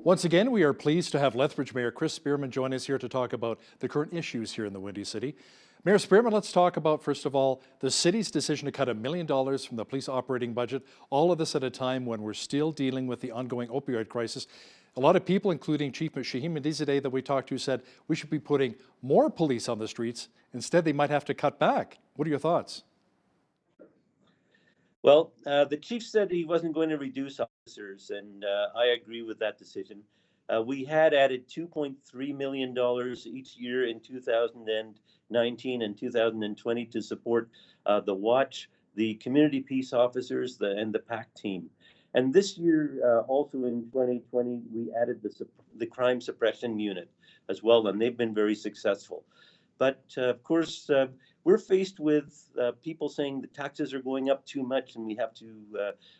Once again, we are pleased to have Lethbridge Mayor Chris Spearman join us here to talk about the current issues here in the Windy City. Mayor Spearman, let's talk about, first of all, the city's decision to cut $1 million from the police operating budget, all of this at a time when we're still dealing with the ongoing opioid crisis. A lot of people, including Chief Shaheen Medizadeh that we talked to, said we should be putting more police on the streets. Instead, they might have to cut back. What are your thoughts? Well, the chief said he wasn't going to reduce officers, and I agree with that decision. We had added $2.3 million each year in 2019 and 2020 to support the Watch, the community peace officers, and the PAC team. And this year, also in 2020, we added the crime suppression unit as well, and they've been very successful. But of course, we're faced with people saying the taxes are going up too much and we have to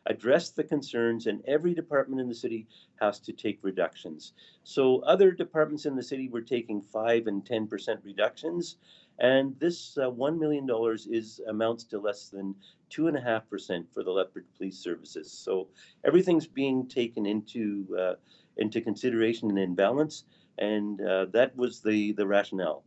address the concerns, and every department in the city has to take reductions. So other departments in the city were taking 5 and 10% reductions, and this $1 million amounts to less than 2.5% for the Lethbridge Police Services. So everything's being taken into consideration and in balance, and that was the rationale.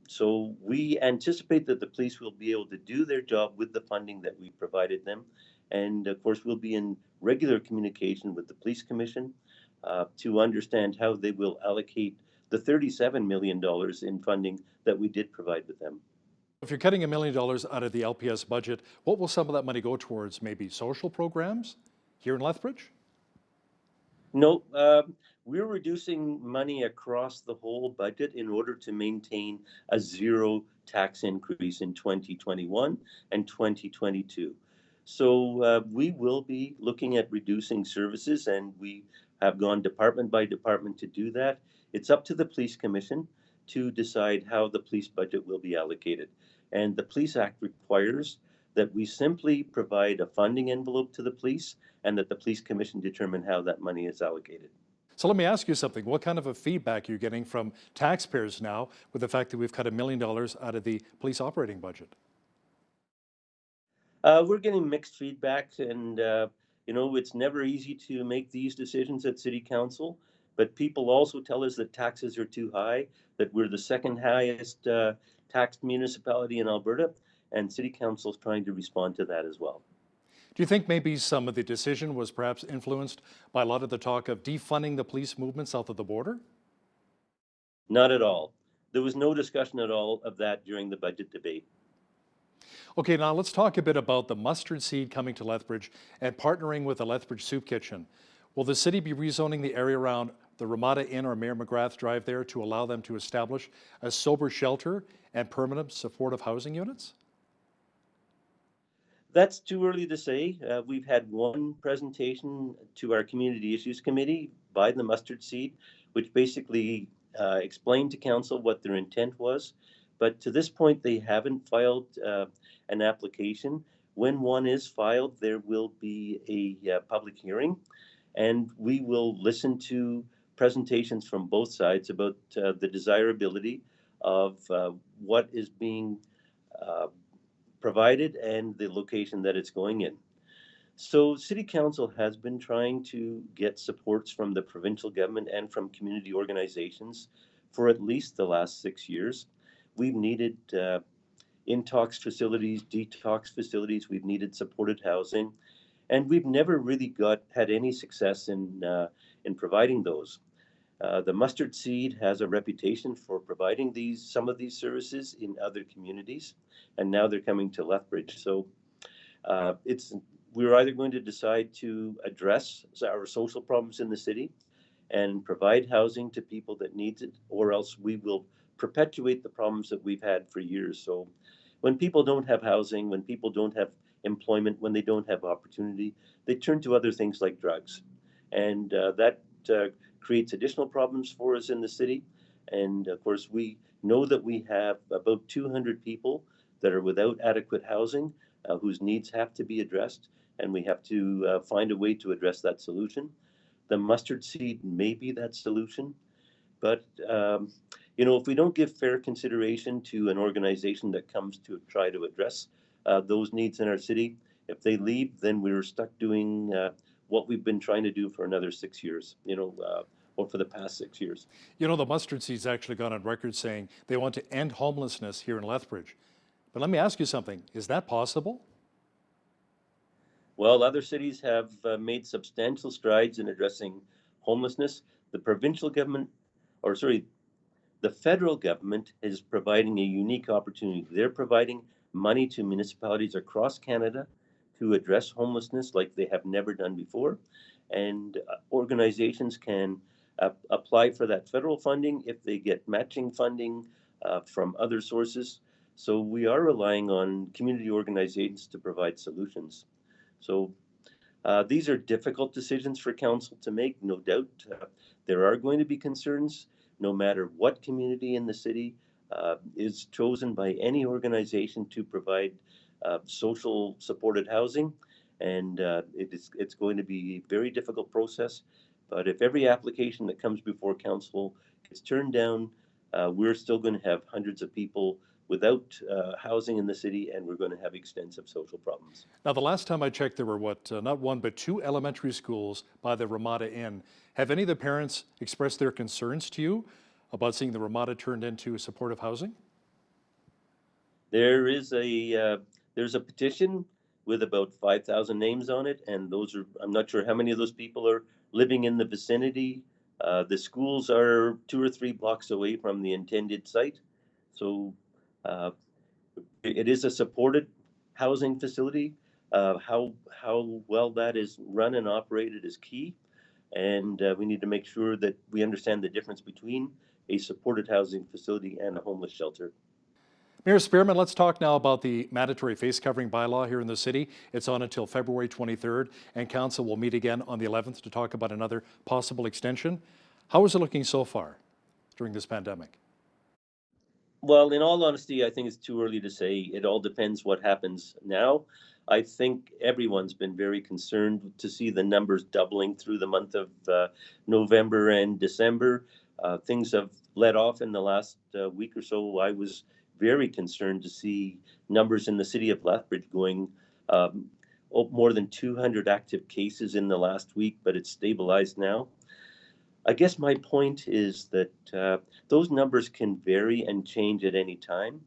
So we anticipate that the police will be able to do their job with the funding that we provided them. And of course, we'll be in regular communication with the Police Commission to understand how they will allocate the $37 million in funding that we did provide with them. If you're cutting $1 million out of the LPS budget, what will some of that money go towards? Maybe social programs here in Lethbridge? No, we're reducing money across the whole budget in order to maintain a zero tax increase in 2021 and 2022. So we will be looking at reducing services, and we have gone department by department to do that. It's up to the Police Commission to decide how the police budget will be allocated. And the Police Act requires that we simply provide a funding envelope to the police and that the Police Commission determine how that money is allocated. So let me ask you something. What kind of a feedback are you getting from taxpayers now with the fact that we've cut $1 million out of the police operating budget? We're getting mixed feedback, and it's never easy to make these decisions at City Council, but people also tell us that taxes are too high, that we're the second highest taxed municipality in Alberta, and City Council is trying to respond to that as well. Do you think maybe some of the decision was perhaps influenced by a lot of the talk of defunding the police movement south of the border? Not at all. There was no discussion at all of that during the budget debate. Okay, now let's talk a bit about the mustard seed coming to Lethbridge and partnering with the Lethbridge Soup Kitchen. Will the city be rezoning the area around the Ramada Inn or Mayor McGrath Drive there to allow them to establish a sober shelter and permanent supportive housing units? That's too early to say. We've had one presentation to our Community Issues Committee by the Mustard Seed, which basically explained to Council what their intent was. But to this point, they haven't filed an application. When one is filed, there will be a public hearing, and we will listen to presentations from both sides about the desirability of what is being provided and the location that it's going in. So City Council has been trying to get supports from the provincial government and from community organizations for at least the last 6 years. We've needed intox facilities, detox facilities, we've needed supported housing, and we've never really had any success in providing those. The Mustard Seed has a reputation for providing some of these services in other communities, and now they're coming to Lethbridge. So we're either going to decide to address our social problems in the city and provide housing to people that need it, or else we will perpetuate the problems that we've had for years. So when people don't have housing, when people don't have employment, when they don't have opportunity, they turn to other things like drugs. And that creates additional problems for us in the city. And of course, we know that we have about 200 people that are without adequate housing, whose needs have to be addressed, and we have to find a way to address that solution. The Mustard Seed may be that solution, but if we don't give fair consideration to an organization that comes to try to address those needs in our city, if they leave, then we're stuck doing what we've been trying to do for another 6 years. or for the past 6 years. You know, the Mustard Seed's actually gone on record saying they want to end homelessness here in Lethbridge. But let me ask you something. Is that possible? Well, other cities have made substantial strides in addressing homelessness. The provincial government, or sorry, the federal government is providing a unique opportunity. They're providing money to municipalities across Canada to address homelessness like they have never done before. And organizations can apply for that federal funding if they get matching funding from other sources. So we are relying on community organizations to provide solutions. So these are difficult decisions for council to make, no doubt. There are going to be concerns no matter what community in the city is chosen by any organization to provide social supported housing. And it's going to be a very difficult process. But if every application that comes before council gets turned down, we're still going to have hundreds of people without housing in the city, and we're going to have extensive social problems. Now, the last time I checked, there were not one, but 2 elementary schools by the Ramada Inn. Have any of the parents expressed their concerns to you about seeing the Ramada turned into supportive housing? There is there's a petition with about 5,000 names on it, and those are, I'm not sure how many of those people are living in the vicinity. The schools are 2 or 3 blocks away from the intended site, so it is a supported housing facility. How well that is run and operated is key, and we need to make sure that we understand the difference between a supported housing facility and a homeless shelter. Mayor Spearman, let's talk now about the mandatory face covering bylaw here in the city. It's on until February 23rd, and council will meet again on the 11th to talk about another possible extension. How is it looking so far during this pandemic? Well, in all honesty, I think it's too early to say. It all depends what happens now. I think everyone's been very concerned to see the numbers doubling through the month of November and December. Things have let off in the last week or so. I was very concerned to see numbers in the city of Lethbridge going more than 200 active cases in the last week, but it's stabilized now. I guess my point is that those numbers can vary and change at any time.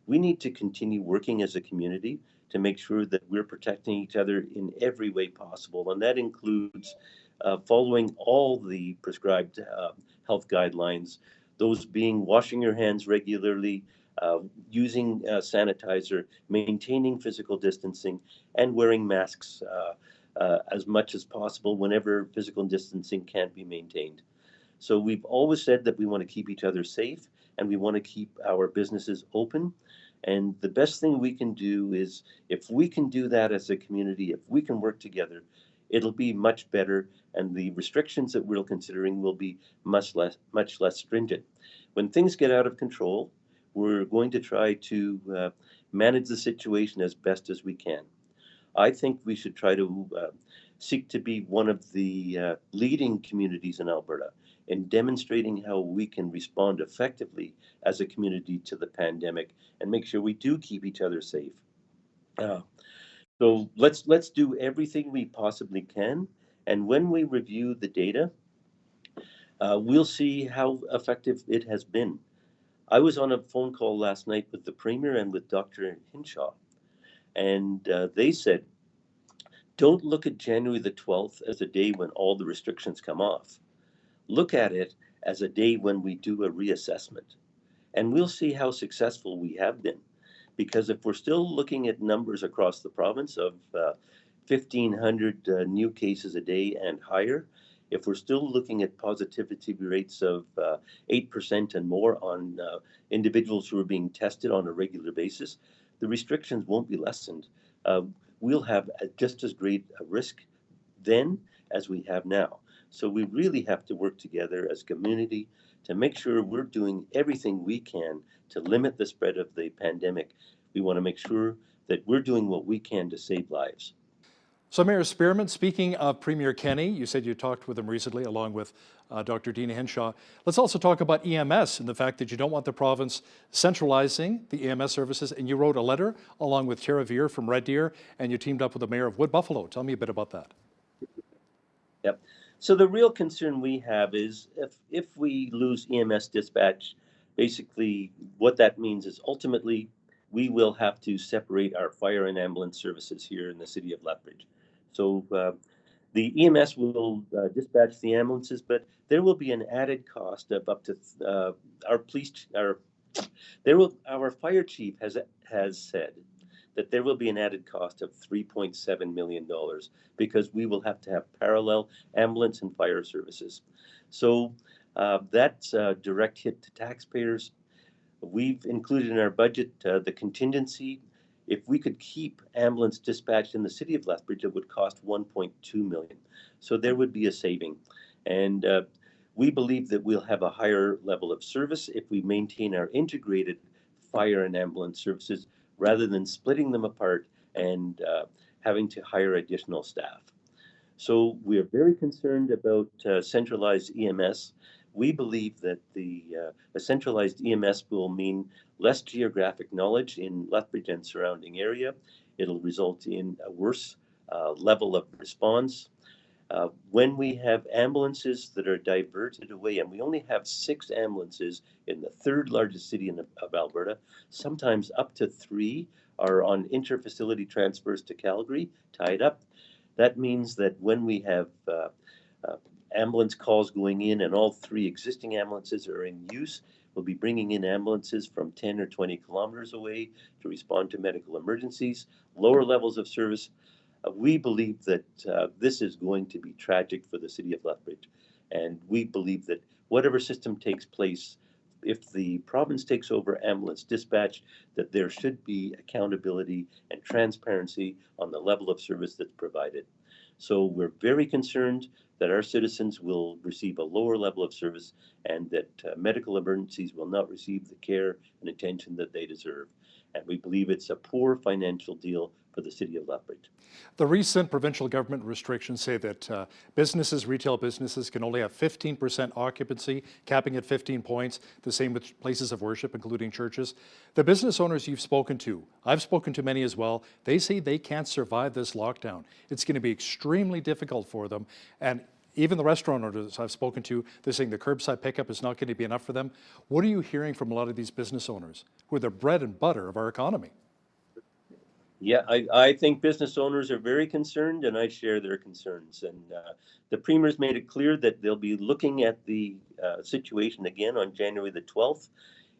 We need to continue working as a community to make sure that we're protecting each other in every way possible, and that includes following all the prescribed health guidelines, those being washing your hands regularly, using sanitizer, maintaining physical distancing, and wearing masks as much as possible whenever physical distancing can't be maintained. So we've always said that we want to keep each other safe and we want to keep our businesses open. And the best thing we can do is, if we can do that as a community, if we can work together, it'll be much better, and the restrictions that we're considering will be much less stringent. When things get out of control, we're going to try to manage the situation as best as we can. I think we should try to seek to be one of the leading communities in Alberta in demonstrating how we can respond effectively as a community to the pandemic and make sure we do keep each other safe. So let's do everything we possibly can, and when we review the data, we'll see how effective it has been. I was on a phone call last night with the Premier and with Dr. Hinshaw, and they said, don't look at January the 12th as a day when all the restrictions come off. Look at it as a day when we do a reassessment, and we'll see how successful we have been. Because if we're still looking at numbers across the province of 1,500 new cases a day and higher, if we're still looking at positivity rates of 8% and more on individuals who are being tested on a regular basis, the restrictions won't be lessened. We'll have just as great a risk then as we have now. So we really have to work together as a community to make sure we're doing everything we can to limit the spread of the pandemic. We want to make sure that we're doing what we can to save lives. So, Mayor Spearman, speaking of Premier Kenny, you said you talked with him recently along with Dr. Dina Hinshaw. Let's also talk about EMS and the fact that you don't want the province centralizing the EMS services, and you wrote a letter along with Tara Veer from Red Deer, and you teamed up with the mayor of Wood Buffalo. Tell me a bit about that. Yep. So the real concern we have is if we lose EMS dispatch, basically what that means is ultimately we will have to separate our fire and ambulance services here in the city of Lethbridge. So the EMS will dispatch the ambulances, but there will be an added cost of up to our police our there will our fire chief has said that there will be an added cost of $3.7 million because we will have to have parallel ambulance and fire services. So that's a direct hit to taxpayers. We've included in our budget the contingency. If we could keep ambulance dispatch in the city of Lethbridge, it would cost 1.2 million. So there would be a saving. And we believe that we'll have a higher level of service if we maintain our integrated fire and ambulance services rather than splitting them apart and having to hire additional staff. So we are very concerned about centralized EMS. We believe that a centralized EMS will mean less geographic knowledge in Lethbridge and surrounding area. It'll result in a worse level of response. When we have ambulances that are diverted away, and we only have 6 ambulances in the third largest city of Alberta, sometimes up to 3 are on inter-facility transfers to Calgary, tied up. That means that when we have ambulance calls going in and all 3 existing ambulances are in use, we'll be bringing in ambulances from 10 or 20 kilometers away to respond to medical emergencies, lower levels of service. We believe that this is going to be tragic for the city of Lethbridge. And we believe that whatever system takes place, if the province takes over ambulance dispatch, that there should be accountability and transparency on the level of service that's provided. So we're very concerned that our citizens will receive a lower level of service and that medical emergencies will not receive the care and attention that they deserve. And we believe it's a poor financial deal for the city of Lethbridge. The recent provincial government restrictions say that businesses, retail businesses, can only have 15% occupancy, capping at 15 points, the same with places of worship, including churches. The business owners you've spoken to, I've spoken to many as well, they say they can't survive this lockdown. It's going to be extremely difficult for them. And even the restaurant owners I've spoken to, they're saying the curbside pickup is not going to be enough for them. What are you hearing from a lot of these business owners who are the bread and butter of our economy? Yeah, I think business owners are very concerned, and I share their concerns. And the Premier's made it clear that they'll be looking at the situation again on January the 12th.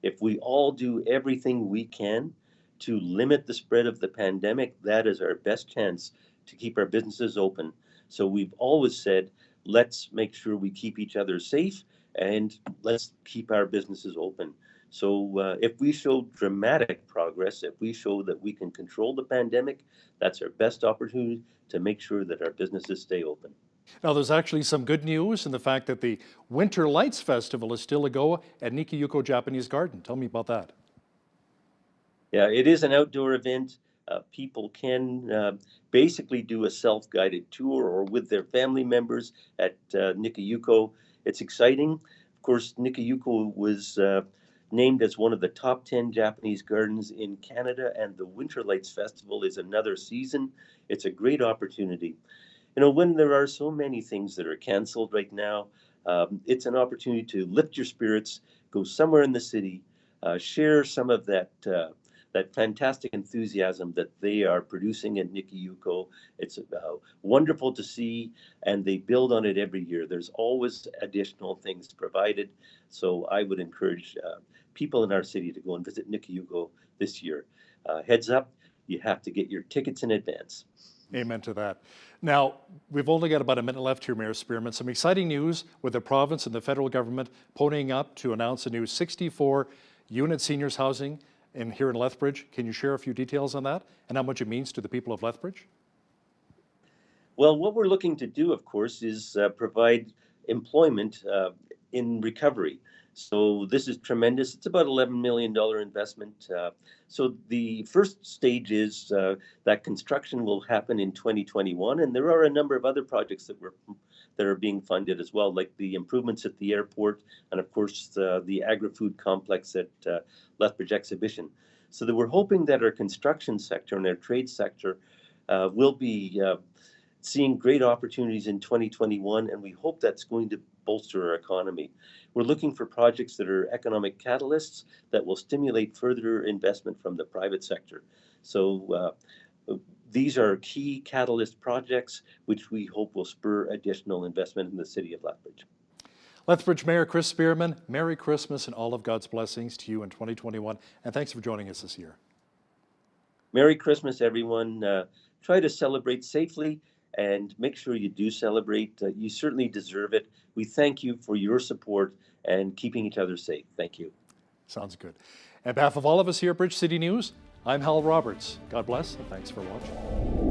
If we all do everything we can to limit the spread of the pandemic, that is our best chance to keep our businesses open. So we've always said, let's make sure we keep each other safe and let's keep our businesses open. So if we show dramatic progress, if we show that we can control the pandemic, that's our best opportunity to make sure that our businesses stay open. Now, there's actually some good news in the fact that the Winter Lights Festival is still a go at Nikiyuko Japanese Garden. Tell me about that. Yeah, it is an outdoor event. People can basically do a self-guided tour or with their family members at Nikiyuko. It's exciting. Of course, Nikiyuko was named as one of the top 10 Japanese gardens in Canada, and the Winter Lights Festival is another season. It's a great opportunity. You know, when there are so many things that are canceled right now, it's an opportunity to lift your spirits, go somewhere in the city, share some of that fantastic enthusiasm that they are producing at Nikiyuko. It's wonderful to see, and they build on it every year. There's always additional things provided. So I would encourage people in our city to go and visit Nikiyuko this year. Heads up, you have to get your tickets in advance. Amen to that. Now, we've only got about a minute left here, Mayor Spearman. Some exciting news with the province and the federal government ponying up to announce a new 64-unit seniors housing here in Lethbridge. Can you share a few details on that and how much it means to the people of Lethbridge? Well, what we're looking to do, of course, is provide employment in recovery. So this is tremendous. It's about $11 million investment. So the first stage is that construction will happen in 2021, and there are a number of other projects that are being funded as well, like the improvements at the airport, and of course the agri-food complex at Lethbridge Exhibition. So that we're hoping that our construction sector and our trade sector will be seeing great opportunities in 2021, and we hope that's going to bolster our economy. We're looking for projects that are economic catalysts that will stimulate further investment from the private sector. So these are key catalyst projects which we hope will spur additional investment in the city of Lethbridge. Lethbridge Mayor Chris Spearman, Merry Christmas and all of God's blessings to you in 2021, and thanks for joining us this year. Merry Christmas, everyone. Try to celebrate safely and make sure you do celebrate. You certainly deserve it. We thank you for your support and keeping each other safe. Thank you. Sounds good. On behalf of all of us here at Bridge City News, I'm Hal Roberts. God bless and thanks for watching.